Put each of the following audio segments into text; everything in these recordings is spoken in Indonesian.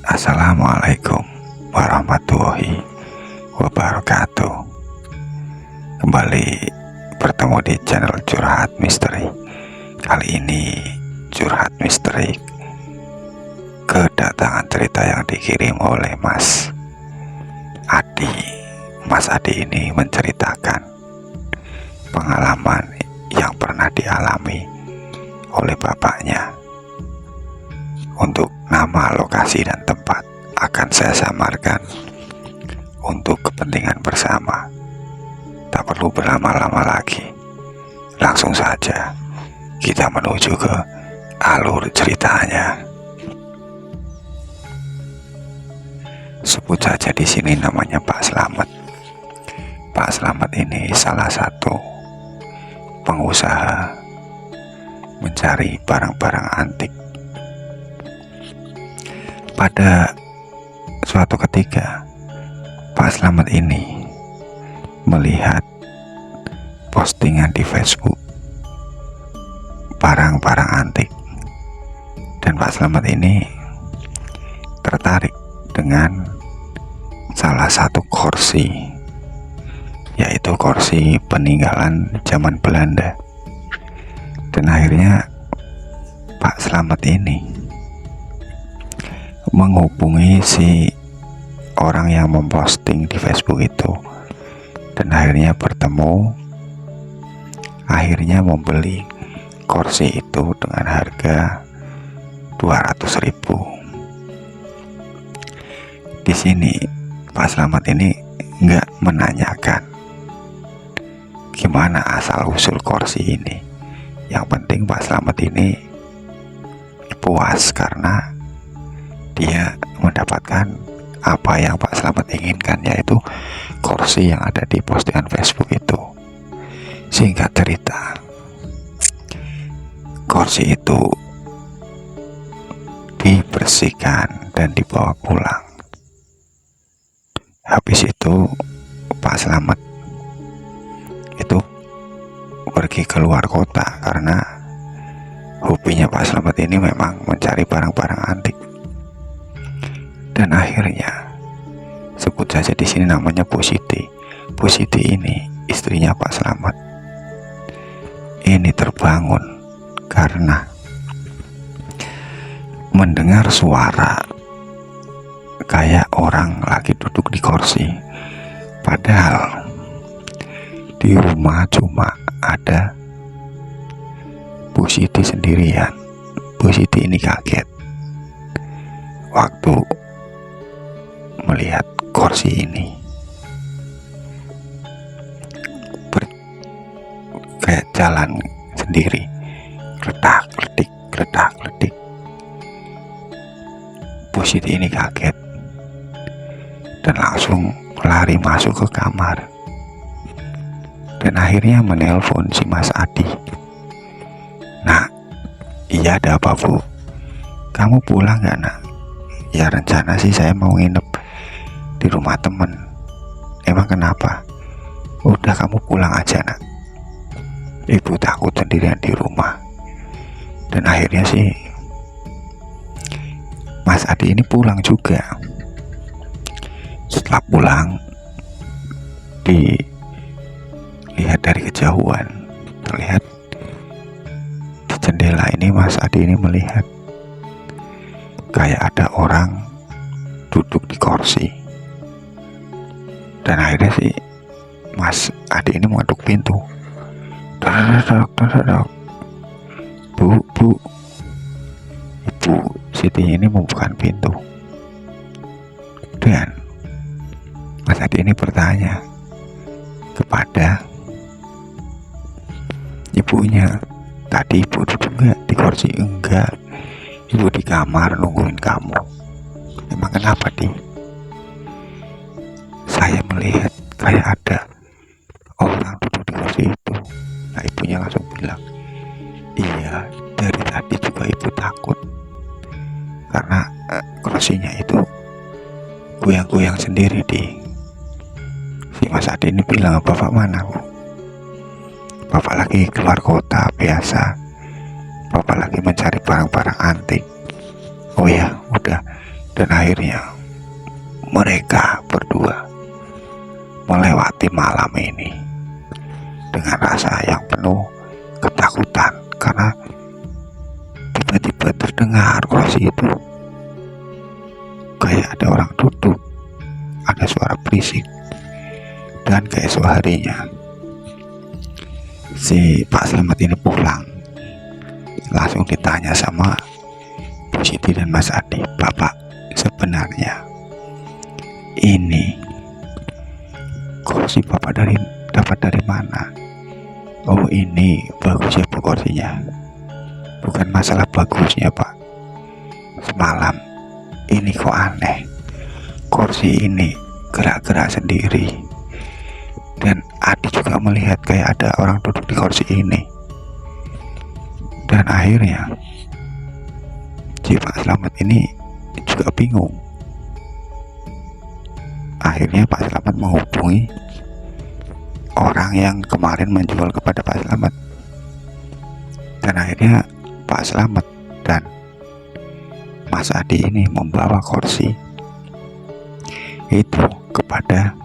Assalamualaikum warahmatullahi wabarakatuh. Kembali bertemu di channel Curhat Misteri. Kali ini Curhat Misteri kedatangan cerita yang dikirim oleh Mas Adi. Mas Adi ini menceritakan pengalaman yang pernah dialami oleh bapaknya. Untuk nama, lokasi, dan tempat akan saya samarkan untuk kepentingan bersama. Tak perlu berlama-lama lagi, langsung saja kita menuju ke alur ceritanya. Sebut saja di sini namanya Pak Slamet. Pak Slamet ini salah satu pengusaha mencari barang-barang antik. Pada suatu ketika, Pak Slamet ini melihat postingan di Facebook barang-barang antik, dan Pak Slamet ini tertarik dengan salah satu kursi, yaitu kursi peninggalan zaman Belanda. Dan akhirnya Pak Slamet ini menghubungi si orang yang memposting di Facebook itu, dan akhirnya bertemu, akhirnya membeli kursi itu dengan harga 200.000. Di sini Pak Slamet ini nggak menanyakan gimana asal usul kursi ini. Yang penting Pak Slamet ini puas karena dia mendapatkan apa yang Pak Slamet inginkan, yaitu kursi yang ada di postingan Facebook itu. Singkat cerita, kursi itu dibersihkan dan dibawa pulang. Habis itu Pak Slamet itu pergi keluar kota karena hobinya Pak Slamet ini memang mencari barang-barang antik. Dan akhirnya, sebut saja di sini namanya Bu Siti. Bu Siti ini istrinya Pak Slamet. Ini terbangun karena mendengar suara kayak orang lagi duduk di kursi. Padahal di rumah cuma ada Bu Siti sendirian. Bu Siti ini kaget waktu melihat kursi ini. Kayak jalan sendiri, ledak ledik, ledak ledik. Bu Siti ini kaget dan langsung lari masuk ke kamar, dan akhirnya menelpon si Mas Adi. Nah, iya, ada apa Bu? Kamu pulang gak nak? Ya rencana sih saya mau nginep di rumah temen. Emang kenapa? Udah, kamu pulang aja nak. Ibu takut sendirian di rumah. Dan akhirnya sih Mas Adi ini pulang juga. Setelah pulang, dilihat dari kejauhan, terlihat di jendela ini Mas Adi ini melihat kayak ada orang duduk di kursi. Dan akhirnya si Mas Adi ini mengetuk pintu. Bu, Ibu Siti ini membuka pintu. Dan Mas Adi ini bertanya kepada ibunya, tadi Ibu duduk nggak di kursi? Enggak, Ibu di kamar nungguin kamu. Emang kenapa Di? Saya melihat kayak ada orang duduk di kursi itu. Nah, ibunya langsung bilang, iya, dari tadi juga Ibu takut karena kursinya itu goyang-goyang sendiri Di. Si Mas Adi ini bilang, Bapak mana Bu? Bapak lagi keluar kota biasa. Bapak lagi mencari barang-barang antik. Oh ya, udah Dan akhirnya mereka berdua melewati malam ini dengan rasa yang penuh ketakutan, karena tiba-tiba terdengar kursi itu kayak ada orang duduk, ada suara berisik. Dan keesok harinya si Pak Slamet ini pulang, langsung ditanya sama Bu Siti dan Mas Adi, "Bapak, sebenarnya ini kursi Bapak dapat dari mana?" "Oh, ini bagus ya Bu kursinya." "Bukan masalah bagusnya Pak, semalam ini kok aneh, kursi ini gerak-gerak sendiri, dan Adi juga melihat kayak ada orang duduk di kursi ini." Dan akhirnya si Pak Slamet ini juga bingung. Akhirnya Pak Slamet menghubungi orang yang kemarin menjual kepada Pak Slamet. Dan akhirnya Pak Slamet dan Mas Adi ini membawa kursi itu kepada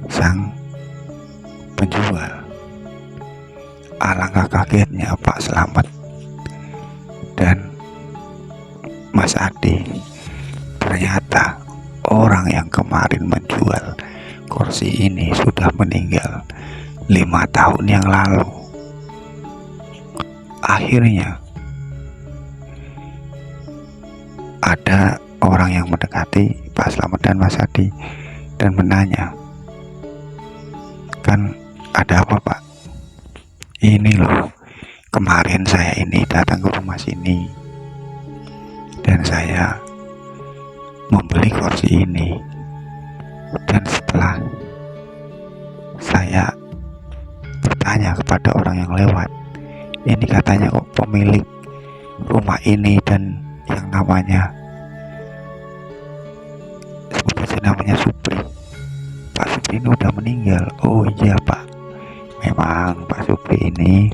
sang penjual. Alangkah kagetnya Pak Slamet dan Mas Adi, ternyata orang yang kemarin menjual kursi ini sudah meninggal 5 tahun yang lalu. Akhirnya ada orang yang mendekati Pak Slamet dan Mas Adi dan menanya, "Kan ada apa Pak?" "Ini loh, kemarin saya ini datang ke rumah sini dan saya membeli kursi ini, dan setelah saya bertanya kepada orang yang lewat, ini katanya kok pemilik rumah ini dan yang namanya Supri, Pak Supri ini udah meninggal." "Oh iya Pak, memang Pak Supri ini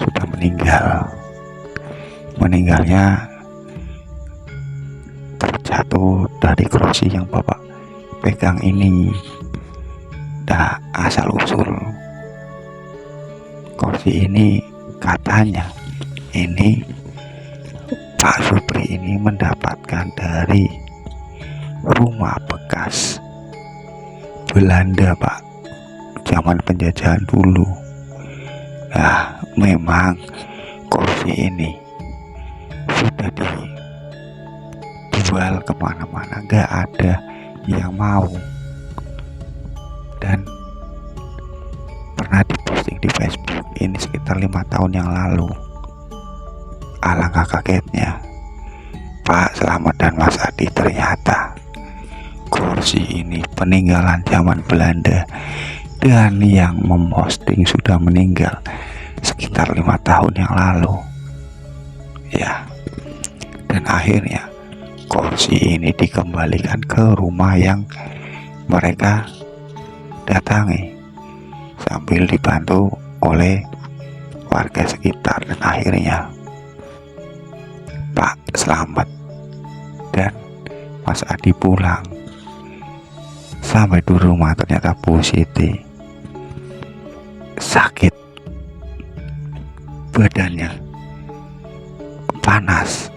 sudah meninggal. Meninggalnya terjatuh dari kursi yang Bapak pegang ini. Dah asal usul kursi ini katanya ini Pak Supri ini mendapatkan dari rumah bekas Belanda Pak, zaman penjajahan dulu. Nah, memang kursi ini sudah dijual kemana-mana, gak ada yang mau, dan pernah diposting di Facebook ini sekitar 5 tahun yang lalu." Alangkah kagetnya Pak Slamet dan Mas Adi, ternyata kursi ini peninggalan zaman Belanda, dan yang memposting sudah meninggal sekitar 5 tahun yang lalu ya. Dan akhirnya kursi ini dikembalikan ke rumah yang mereka datangi sambil dibantu oleh warga sekitar. Dan akhirnya Pak Slamet dan Mas Adi pulang. Sampai di rumah ternyata Bu Siti sakit, badannya panas,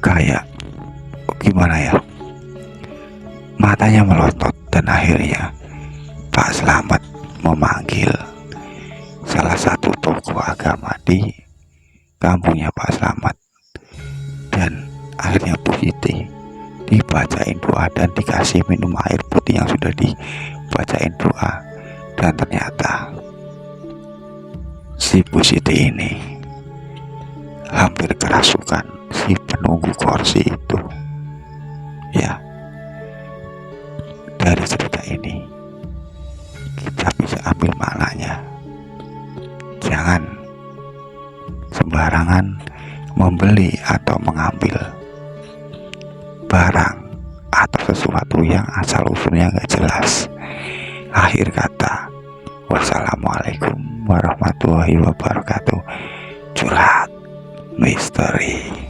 kayak gimana ya, matanya melotot. Dan akhirnya Pak Slamet memanggil salah satu tokoh agama di kampungnya Pak Slamet, dan akhirnya Bu Siti dibacain doa dan dikasih minum air putih yang sudah dibacain doa. Dan ternyata si Bu Siti ini hampir kerasukan si penunggu kursi itu ya. Dari cerita ini kita bisa ambil maknanya, jangan sembarangan membeli atau mengambil barang atau sesuatu yang asal usulnya nggak jelas. Akhir kata, wassalamualaikum warahmatullahi wabarakatuh. Curhat misteri.